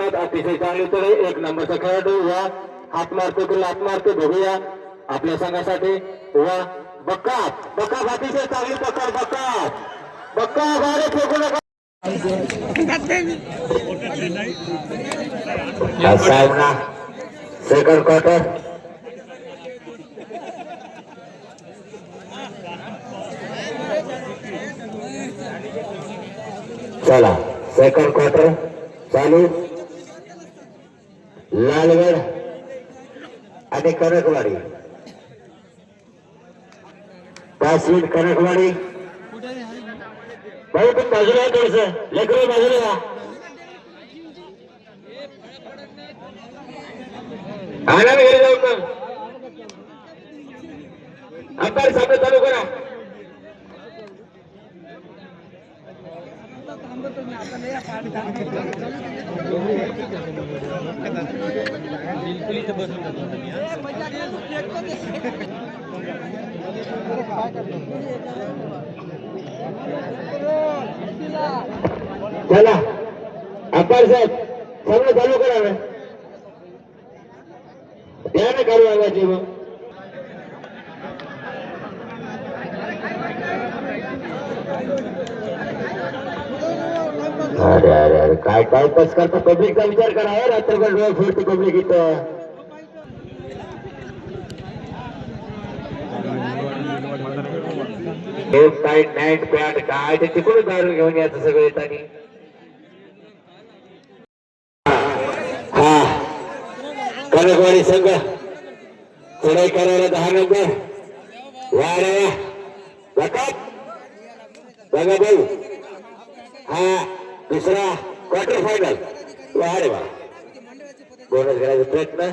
धन्यवाद. अतिशय चांगली तरी एक नंबरचा खेळाडू वा हात मारतो की लात मारतो बघूया आपल्या संघासाठी. वा बक्का बक्का अतिशय चांगली पकड. बक्का बक्का गाडी फेकू नका. सामना सेकंड क्वार्टर. चला सेकंड क्वार्टर चालू. लालगड आणि कनकवाडी 5 मिनिट. कनकवाडी भाऊ पण बाजूला आहे थोडस लेकरू बाजूला या. आनंद घरी जाऊ मग अंपायर सामने चालू करा. चला अंपायर साहेब सामने चालू करा ना. त्याने काढू आवाज मग. अरे अरे अरे काय काय पस करता. पब्लिकचा विचार करा. रात्रभर डोळे फोडते पब्लिक इथं. नाईट पॅट काय ते तिकडून दारून घेऊन यायचं सगळं येतानी. हा कनकवाडी संघ चढाई करायला 10 नंबर. वाऱ्या बघा भाऊ. हा दुसरा क्वार्टर फायनल. अरे वा बोनस घेण्याचा प्रयत्न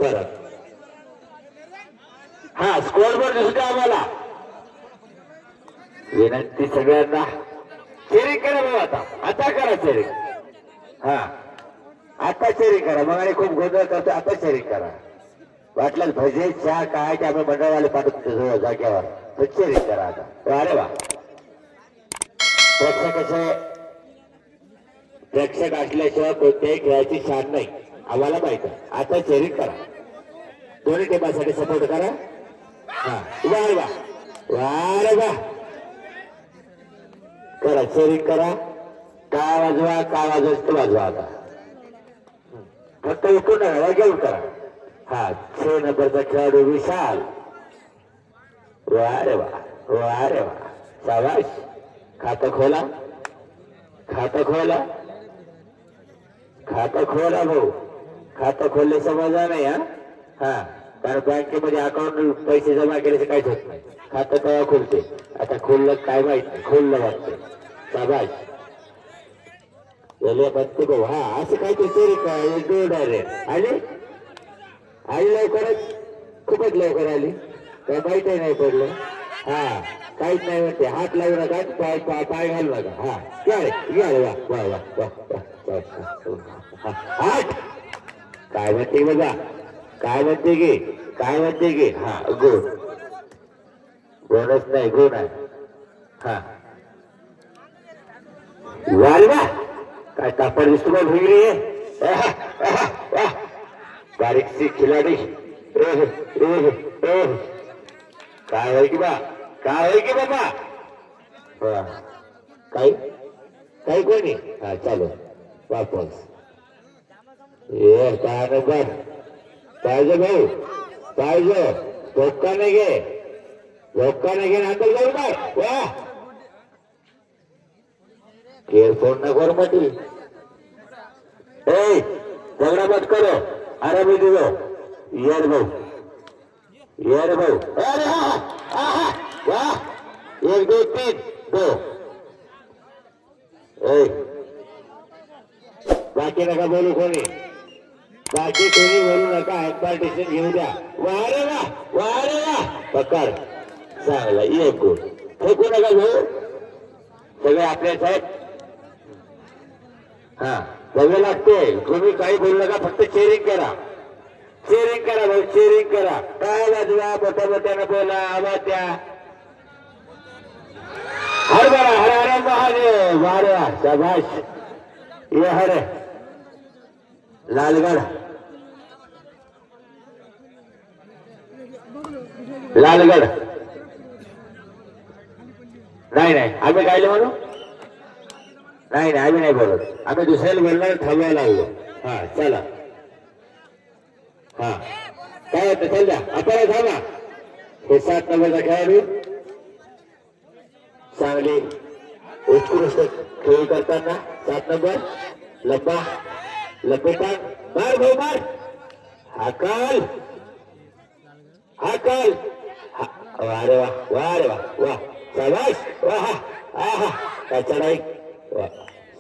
परत. हा स्कोअर बोर्ड दिसतो आम्हाला. विनंती सगळ्यांना चेरिंग करा भाऊ. आता करा चेरिंग. हा आता चेरिंग करा. मग आणि खूप गोंधळ करतो. आता चेरिंग करा. वाटलं भजे चहा काय की आम्ही मंडळवाले पाठवतो जाग्यावर. तर चेरिंग करा आता. अरे वा प्रेक्षक असल्याशिवाय कोणत्याही खेळाची शान नाही आम्हाला माहित आहे. आता चेरिंग करा. दोन्ही टीमांसाठी सपोर्ट करा. हा वा वा वा वा करा चेरिंग करा. काय वाजवा काय वाजवायचं तो वाजवा. आता फक्त उठून नका घेऊन करा. हा 6 नंबरचा खेळाडू विशाल. वा रे वा वा रे वा शाबाश. खातं खोला. खातं खोला. खातं खोला भाऊ. खातं खोलले समजा नाही. हा कारण बँकेमध्ये अकाउंट पैसे जमा केल्याचे काहीच होत नाही. खातं तेव्हा खुलते. आता खोललं काय माहित नाही. खोललं वाटतं. शाबाश बघते भाऊ. हा असं काय ते चोरी काय डायरेक्ट आली. आई लवकरच खूपच लवकर आली. काय माहिती नाही पडलं. हा काहीच नाही म्हणते. हात लावू नका. पाय घालू नका. हा या वा वा वा वा हात काय म्हणते बघा. काय म्हणते गे काय म्हणते गे. हा गुण बोनस नाही गुण आहे. हा वाल वा काय कापड दिसतो बघ. भिंगरी आहे बारीकशी खिलाडी. काय होय की बा काय होय की बाबा. काही काही कोणी. हा चालू वापस. काय नंबर पाहिजे भाऊ पाहिजे. धोक्काने घे धोक्काने घे. नांदल जाऊ काय वा केअरफोन नको म्हटली. झगडा मत करो. अरे मी दिलो येर भाऊ येर भाऊ. अरे हा वा 1 2 3 2. बाकी नका बोलू कोणी. बाकी कोणी बोलू नका. पार्टिशन घेऊ द्या. वारे वा वारे वा पकड चांगला. 1 गुण. फेकू नका भाऊ. सगळे आपले साहेब. हा बघू लागते. तुम्ही काही बोलू नका. फक्त चेरिंग करा. चेरिंग करा भाऊ. चेरिंग करा. काय वाजवा मोठ्या मोठ्यानं बोला. आवाज द्या. हर बरा हर हर महादेव. वारे शाबाश. ये हरे लालगड लालगड नाही नाही आम्ही गायले म्हणू नाही नाही आम्ही नाही बोलत आम्ही दुसऱ्याला बोलणार थांबवायला लागलो हा चला हा काय होतं चल द्या आपल्याला थांबा हे 7 नंबरचा खेळाडू चांगली उत्कृष्ट खेळ करताना 7 नंबर लब्बा लपेटाक मार भाऊ मार हाकाल हाकाल अरे वा वा रे वा वा शाबाश वाह आहा काय चढाई वा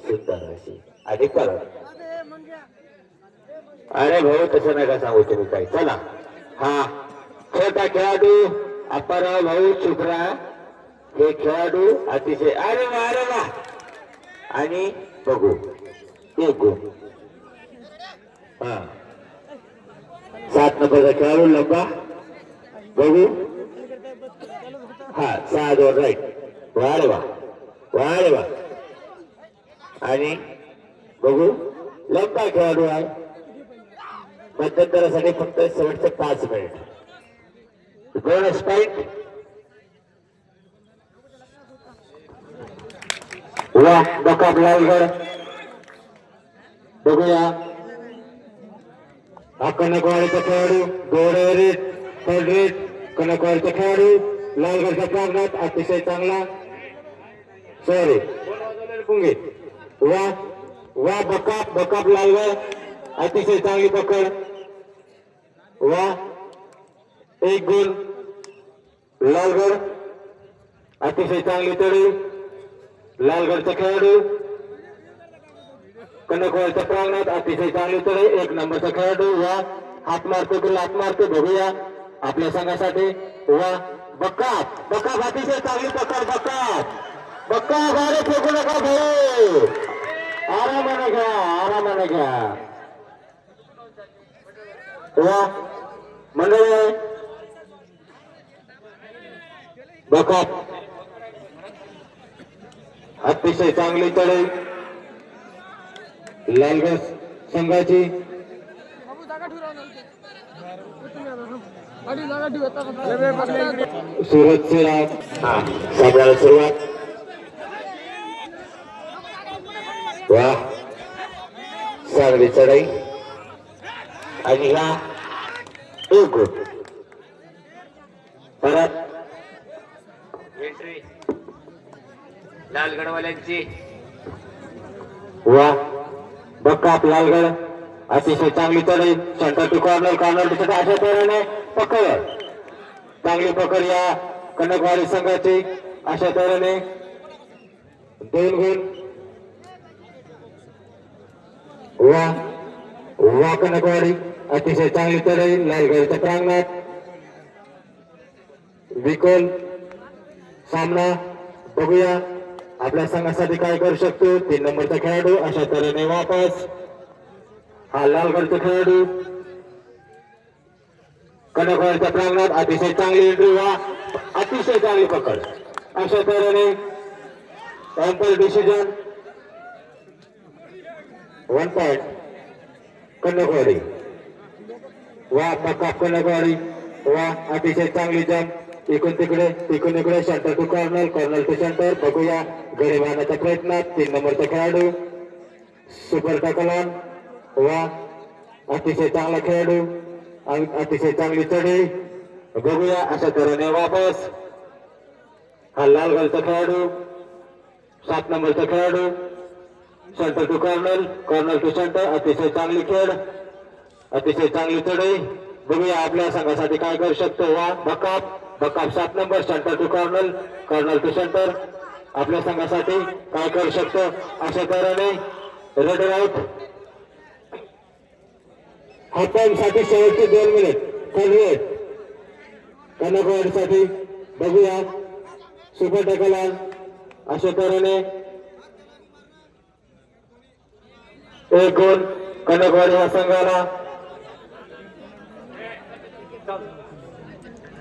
सुंदर अशी अधिक परत अरे भाऊ तसं नका सांगू तुम्ही काही चला हा छोटा खेळाडू अप्पाराव भाऊ शुक्रा हे खेळाडू अतिशय अरे वा आणि बघू एक गुण हा 7 नंबरचा खेळाडू लंबा बघू हा 6-2 राईट वारे वा आणि बघू लंबा खेळाडू आहे मध्यंतरासाठी फक्त 5 मिनिट बोनस पॉइंट वा बकाप लालगड बघूया हा कनकवाडीचा खेळाडू गोडे रेट थर्ड रेट कनकवाडीचा खेळाडू लालगडच्या प्रांगणात अतिशय चांगला सॉरी पुंगे वा वा बकाप लालगड अतिशय चांगली पकड वा एक गुण लालगड अतिशय चांगली तळी लालगडचा खेळाडू कनकवाडच्या प्रांगणात अतिशय चांगली तळी 1 नंबरचा खेळाडू वा हात मारतो बघूया आपल्या संघासाठी वा बकाप अतिशय चांगली पकड बकाप अरे फेकू नका भाऊ आरामाने घ्या वा मंडळ बकाप अतिशय चांगली तळे लालगड संघाची सुरत सेरा सामन्याला सुरुवात वा चांगली चढाई आणि ह्या एक गुण परत एंट्री लालगडवाल्यांची वा बकाप लालगड अतिशय चांगली चढाई सेंटर टू कॉर्नर टू अशा तऱ्हेने पकड चांगली पकड या कनकवाडी संघाची अशा तऱ्हेने 2 गुण वा कनकवाडी अतिशय चांगली चढाई लालगडच्या प्रांगणात विकोल सामना बघूया आपल्या संघासाठी काय करू शकतो 3 नंबरचा खेळाडू अशा तऱ्हेने वापस हा लालगडचा खेळाडू कनकवाडीच्या प्रांगणात अतिशय चांगली एंट्री वा अतिशय चांगली पकड अशा तऱ्हेने एम्पायर डिसिजन 1 पॉइंट कनकवाडी वा बकाप कनकवाडी वा अतिशय चांगली जंप इकडून तिकडे centre to corner to centre बघूया गडी बांधण्याच्या प्रयत्नात 3 नंबरचा खेळाडू सुपर टकलान वा अतिशय चांगला खेळाडू अतिशय चांगली चढी बघूया अशा तऱ्हेने वापस हा लालगडचा खेळाडू 7 नंबरचा खेळाडू centre to corner to centre अतिशय चांगली खेळ अतिशय चांगली चढी बघूया आपल्या संघासाठी काय करू शकतो वा बकाप 7 number centre to corner to centre आपल्या संघासाठी काय करू शकतो अशा तऱ्हेने रेड आउट हाफ टाइम साठी शेवटचे 2 मिनिट कनकवाडीसाठी बघूया सुपर टकलान अशा तऱ्हेने 1 गुण कनकवाडी या संघाला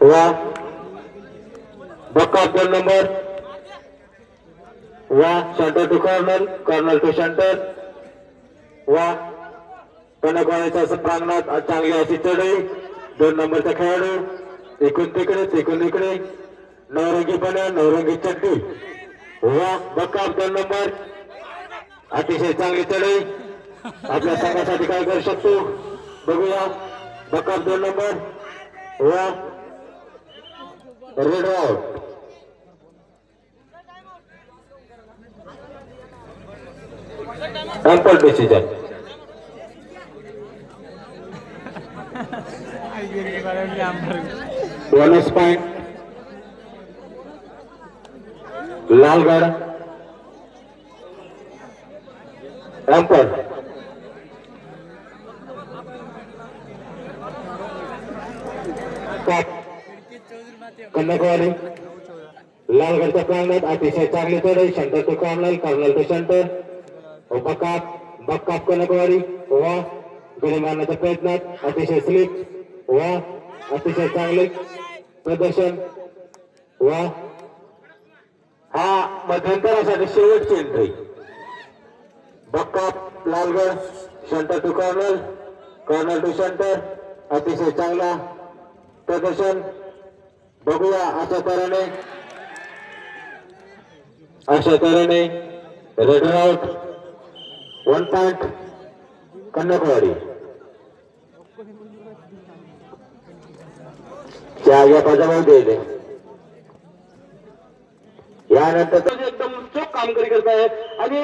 वा बकाप 2 नंबर वा centre to corner to centre वा कनकवाडीच्या प्रांगणात चांगली अशी चढाई 2 नंबरचा खेळाडू एकूण तिकडे नवरंगीपणा नवरंगी चड्डी वा बक्का 2 नंबर अतिशय चांगली चढाई आपल्या संघासाठी काय करू शकतो बघूया बक्का 2 नंबर वा रेड आउट एम्पल डिसिजन बोनस पॉइंट लालगढ़ एम्पल कन्नकवाडी लालगडच्या प्रांगणात अतिशय चांगली चढाई centre to corner to centre बक्काप कनकवाडी वा गडी मारण्याच्या प्रयत्नात अतिशय स्लिप वा अतिशय चांगले प्रदर्शन वा हा मध्यंतरासाठी शेवटची एंट्री बक्काप Lalgad centre to corner to centre अतिशय चांगला प्रदर्शन बघूया अशा तऱ्हेने रेड आउट 1 पॉइंट कन्नकवाडी या पदामध्ये दिले यानंतर एकदम चोख कामगिरी करत आहे आणि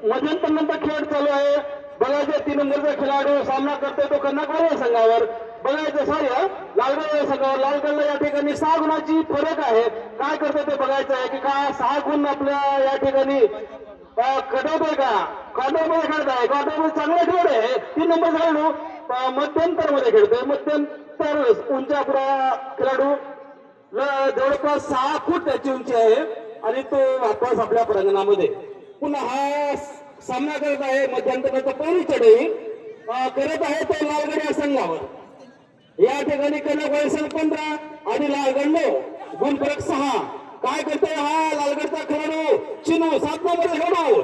मध्यंतर खेळ चालू आहे बघायचे 3 नंबरचा खेळाडू सामना करतोय तो कन्नकवाडी संघावर बघायचं साऱ्या लालगड संघावर लालगडला या ठिकाणी 6 गुणाची फरक आहे काय करतोय ते बघायचं आहे की का 6 गुण आपल्या या ठिकाणी कटवतोय का क्वार्टरमध्ये खेळत आहे क्वार्टरमध्ये चांगला खेळ आहे 3 नंबर खेळाडू मध्यंतर मध्ये खेळतोय मध्यंतर उंचापुरा खेळाडू जवळपास 6 फूट त्याची उंची आहे आणि तो वापस आपल्या प्रांगणामध्ये पुन्हा हा सामना करत आहे मध्यंतराचा पहिली चढाई करत आहे तो लालगड या संघावर या ठिकाणी कन्नकवाडी संघ 15 आणि लालगड 9 गुण फरक 6 काय करतोय हा लालगडचा खेळाडू चिनू 7 नंबर खेळाडू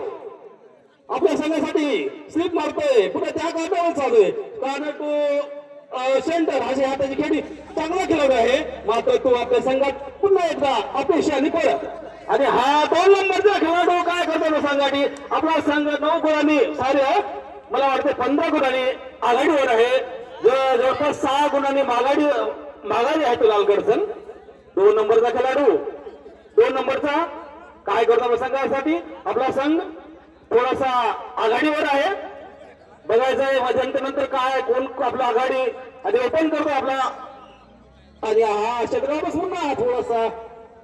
आपल्या संघासाठी स्लिप मारतोय पुन्हा त्या काठावर चालू आहे कारण तो सेंटर अशी हाताची खेळी चांगला खेळाडू आहे मात्र तो आपल्या संघात पुन्हा एकदा अपेक्षा निकोळ आणि हा 2 नंबरचा खेळाडू काय करतो संघासाठी आपला संघ 9 गुणांनी सारे मला वाटते 15 गुणांनी आघाडीवर आहे जवळपास 6 गुणांनी माघारी आहे तो लालगडसन 2 नंबरचा खेळाडू 2 नंबरचा काय करतो संघासाठी आपला संघ थोडासा आघाडीवर आहे बघायचं आहे मध्यंतर काय कोण आपला आघाडी आणि ओपन करतो आपला आणि हा क्षेत्रापासून ना थोडासा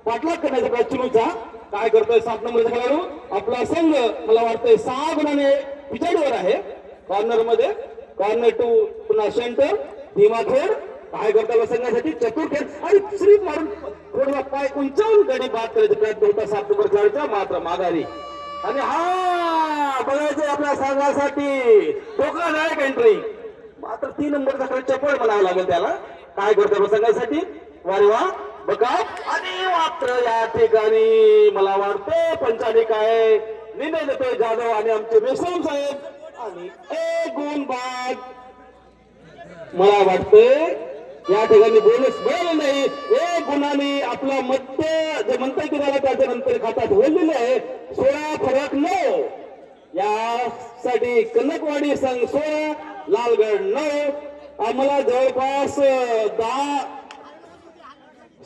पाठलाग करण्याचा प्रयत्न चिनूचा काय करतोय 7 नंबरचा खेळाडू आपला संघ मला वाटतंय 6 गुणाने पिछाडीवर आहे कॉर्नर टू पुन्हा सेंटर धीमा खेळ काय करतो संघासाठी चतुर खेळ आणि स्लिप मारून थोडा पाय उंचावून गडी बाद करायचा प्रयत्न होता 7 नंबर खेळाडूचा मात्र माघारी आणि हा बघायचं आपल्या संघासाठी धोकादायक एंट्री मात्र 3 नंबरचा खेळ चपळ म्हणावं लागेल त्याला काय करतो संघासाठी वारे वा बघा आणि मात्र या ठिकाणी मला वाटतं पंचाने काय निर्णय देतोय जाधव आणि आमचे मेश्राम साहेब आणि 1 गुण बाद मला वाटतंय या ठिकाणी बोनस मिळालं नाही 1 गुणाने आपला मत जे म्हणताय की झाला त्याच्यानंतर खात्यात होलेले आहे 16 फरक 9 यासाठी कन्नकवाडी संघ 16 लालगड 9 आम्हाला जवळपास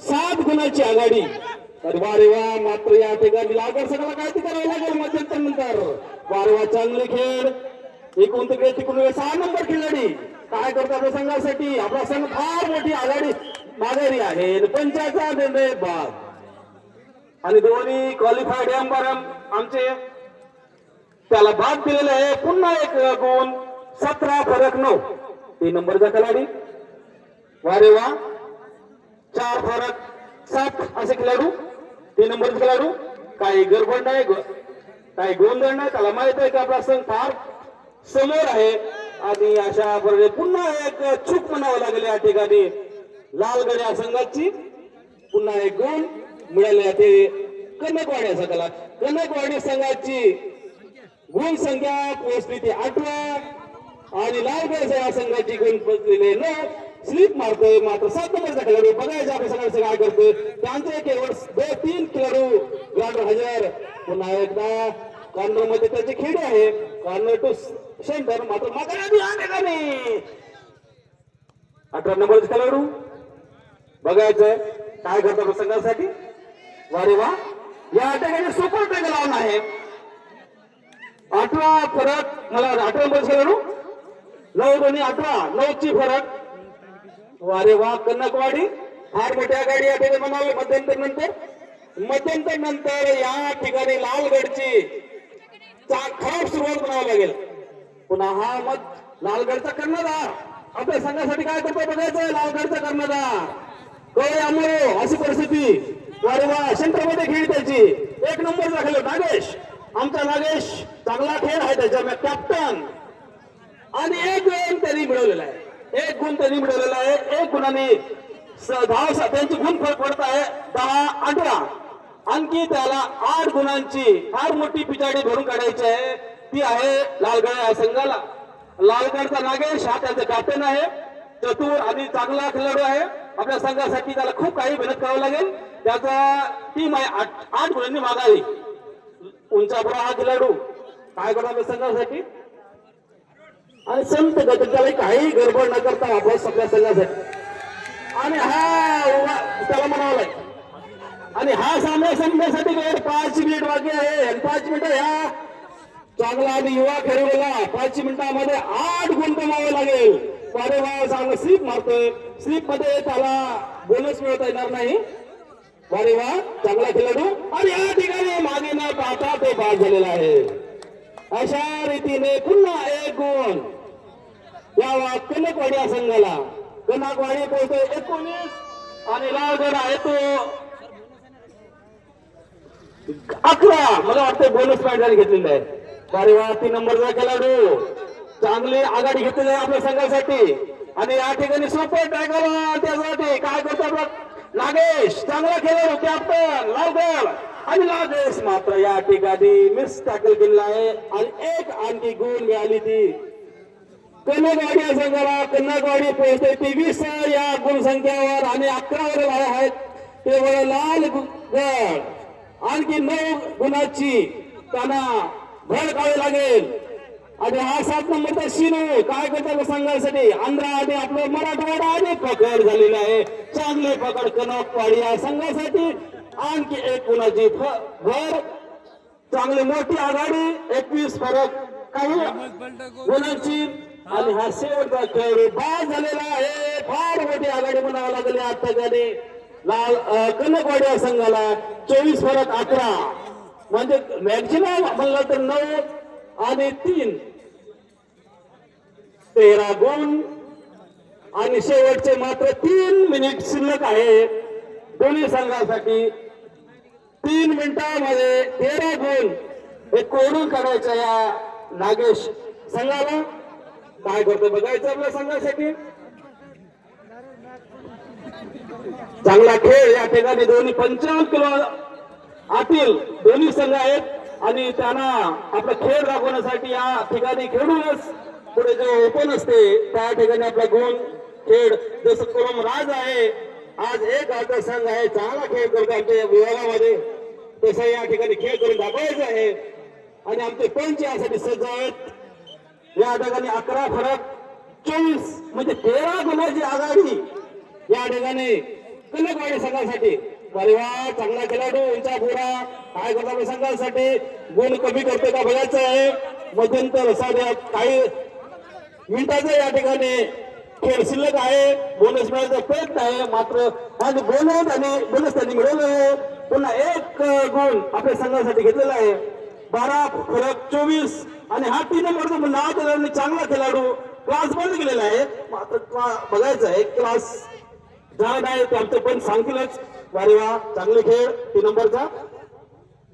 7 गुणाची आघाडी तर वारे वा मात्र या ठिकाणी लालगड संघाला काय ते करावं लागेल मध्यंतर नंतर वारे वा चांगले खेळ एकूण तिकडे 6 नंबर खेळाडी काय करतो आपल्या संघासाठी आपला संघ फार मोठी आघाडी माघारी आहे पंचाचा निर्णय बाद आणि दोन्ही क्वालिफाईड एम्पायर आमचे त्याला बाद दिलेले आहे पुन्हा 1 गुण 17 फरक 9 3 नंबरचा खेळाडी वारे वा 4 फरक 7 असे खेळाडू 3 नंबरचे खेळाडू काही गडबड नाही काही गोंधळ नाही त्याला माहित आहे की आपला संघ फार समोर आहे आणि अशा प्रकारे पुन्हा एक चूक म्हणावं लागेल या ठिकाणी लालगड या संघाची पुन्हा 1 गुण मिळाले ते कन्नकवाडी संघाला कन्नकवाडी संघाची गुण संख्या पोहोचली ती 8व्या आणि लालगड या संघाची गुण बसलेले न स्लिप मारतोय. मात्र 7 नंबरचा खेळाडू बघायचं आपल्या संघाचं काय करतोय. त्यांचे केवळ 2-3 खेळाडू ग्राउंडवर हजर. पुन्हा एकदा कॉर्नर मध्ये त्याचे खेळी आहे. कॉर्नर टू सेंटर मात्र मात्र 18 नंबरचे खेळाडू बघायचंय काय करतात संघासाठी. वारे वा या ठिकाणी सुपर टॅकल लावून आहे. 18 फरक मला 18 नंबर खेळाडू 9 दोन्ही 18 9 ची फरक. वारे वा कन्नकवाडी फार मोठ्या गाडी या ठिकाणी म्हणावे. मध्यंतर नंतर या ठिकाणी लालगडची खराब सुरुवात म्हणावं लागेल. पुन्हा हा मत लालगडचा कर्णधार आपल्या संघासाठी काय करतो बघायचं. लालगडचा कर्णधार कळे अमरो अशी परिस्थिती. वारे वा सेंटर मध्ये खेळ त्याची 1 नंबरचा खेळ नागेश. आमचा नागेश चांगला खेळ आहे त्याच्या कॅप्टन. आणि 1 गुण त्यांनी मिळवलेला आहे. 1 गुण त्यांनी मिळवलेला आहे. 1 गुणाने धाव त्यांची गुण फरक पडत आहे 10-18. आणखी त्याला 8 गुणांची फार मोठी पिछाडी भरून काढायची आहे. ती आहे लालगड या संघाला. लालगडचा नागेश हा त्यांचा कॅप्टन आहे. चतुर आणि चांगला खेळाडू आहे. आपल्या संघासाठी त्याला खूप काही मेहनत करावी लागेल. त्याचा टीम आहे 8 गुणांनी मागावी. उंचापुरा हा खेळाडू काय करतो आपल्या संघासाठी आणि संत गतीला काही गडबड न करता वापस आपल्या संघासाठी. आणि हा त्याला म्हणावं लागेल. आणि हा सामना संपण्यासाठी 5 मिनिट बाकी आहे. 5 मिनिटं ह्या चांगला आणि युवा खेळाडूला 5 मिनिटांमध्ये 8 गुण कमावे लागेल. वारे वा चांगला स्लिप मारतोय. स्लिप मध्ये त्याला बोनस मिळवता येणार नाही. वारे वा चांगला खेळाडू आणि या ठिकाणी मागे न पाहता तो बाद झालेला आहे. अशा रीतीने पुन्हा 1 गुण या कनकवाडी या संघाला. कनकवाडी पोहोचतोय 19 आणि लालगड आहे तो 11. मला वाटतं बोनस पॉईंट घेतलेला आहे. वारे वा 3 नंबरचा खेळाडू चांगली आघाडी घेतलेली आहे आपल्या संघासाठी. आणि या ठिकाणी सुपर टॅकल त्यासाठी काय करतो आपला नागेश चांगला खेळाडू कॅप्टन लालगड. आणि नागेश मात्र या ठिकाणी मिस टॅकल केलेला आहे. आणि 1 आणखी गुण मिळाली ती कन्नकवाडी या संघाला. कन्नकवाडी पोहोचते 23 या गुणसंख्येवर आणि 11 वर आहेत केवळ लालगड. आणखी 9 गुणाची त्यांना भर काढावी लागेल. आणि हा 7 नंबरचा शिनू काय करतो संघासाठी. आंध्रा आणि आपलं मराठवाडा आणि पकड झालेला आहे. चांगले पकड कनकवाडी या संघासाठी. आणखी 1 गुणाची भर. चांगली मोठी आघाडी 21 फरक काही गुणांची. आणि हा शेवटचा खेळ बाद झालेला आहे. फार मोठी आघाडी म्हणावं लागली आता त्याने लाल कनकवाडी या संघाला. 24 फरक 11 म्हणजे मॅक्सिमम म्हणलं तर 9 आणि 3 13 गुण. आणि शेवटचे मात्र 3 मिनिट शिल्लक आहे दोन्ही संघासाठी. 3 मिनिटांमध्ये 13 गुण हे कोरून काढायचं या नागेश संघाला. काय करतो बघायचं आपल्या संघासाठी. चांगला खेळ या ठिकाणी. दोन्ही 55 किलो आतील दोन्ही संघ आहेत. आणि त्यांना आपला खेळ दाखवण्यासाठी या ठिकाणी खेळूनच पुढे जे ओपन असते त्या ठिकाणी आपला गुण खेळ जसं कोलम राज आहे. आज 1 गावचा संघ आहे चांगला खेळ करतो आमच्या विभागामध्ये. तसं या ठिकाणी खेळ करून दाखवायचं आहे. आणि आमचे पंच यासाठी सज्ज आहेत. या ठिकाणी 11 फरक 24 म्हणजे 13 गुणाची आघाडी या ठिकाणी कनकवाडी संघासाठी. परिवार चांगला खेळाडू उंचापुरा काय करतो संघासाठी. गुण कमी करतो का बघायचं आहे. मध्यंतर साध्या काही मिनिटाचं या ठिकाणी खेळ शिल्लक आहे. बोनस मिळायचा प्रयत्न आहे. मात्र आज बोनस आणि बोनस त्यांनी मिळवलं आहे. पुन्हा 1 गुण आपल्या संघासाठी घेतलेला आहे. 12 फरक 24. आणि हा 3 नंबरचा नाव त्याने चांगला खेळाडू क्लास बंद केलेला आहे. मात्र बघायचं आहे क्लास झाला नाही ते आमचं पण सांगतीलच. वारे वा चांगले खेळ 3 नंबरचा.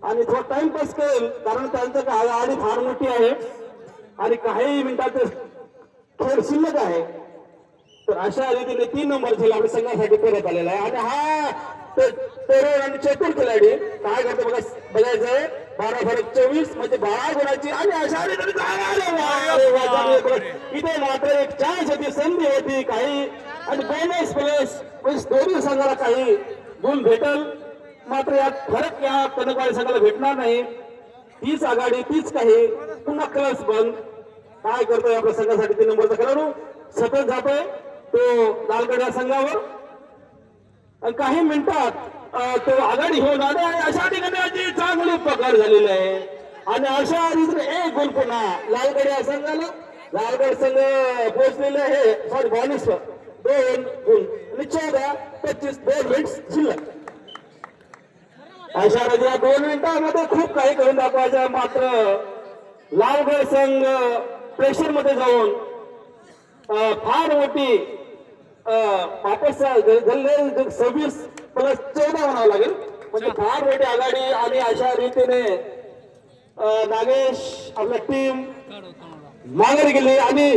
आणि थोडा टाइमपास करेल कारण त्यांचं आघाडी फार मोठी आहे. आणि काही मिनिटाचे खेळ शिल्लक आहे. तर अशा रीतीने 3 नंबर खेळ आपल्या संघासाठी परत आलेला आहे. आणि हा तरुण आणि चतुर खेळाडू काय करतो बघायचं आहे. 12-24 म्हणजे 12 गुणाची आणि अशा रीतीने इथे मात्र एक चान्स होती, संधी होती काही आणि बोनस प्लस म्हणजे दोन्ही संघाला काही गुण भेटल. मात्र यात फरक या कनकवाडी संघाला भेटणार नाही. तीच आघाडी तीच काही पुन्हा क्लस बंद. काय करतोय आपल्या संघासाठी 3 नंबरचा खेळाडू सतत जातोय तो लालगड या संघावर आणि काही मिनिटात तो आघाडी होऊन आले आणि अशा ठिकाणी याची चांगली पकड झालेली आहे आणि अशा रीतीने एक गुण पुन्हा लालगड या संघाला. लालगड संघ पोहोचलेले आहे सॉरी 22 2 गुण आणि 14-25 2 मिनिट शिल्लक. अशा रीतीने 2 मिनिटांमध्ये खूप काही करून दाखवायचं. मात्र लालगड संघ प्रेशर मध्ये जाऊन फार मोठी वापस झाले 26+14 म्हणावं लागेल म्हणजे फार मोठी आघाडी आणि अशा रीतीने नागेश आपल्या टीम माघारी गेली आणि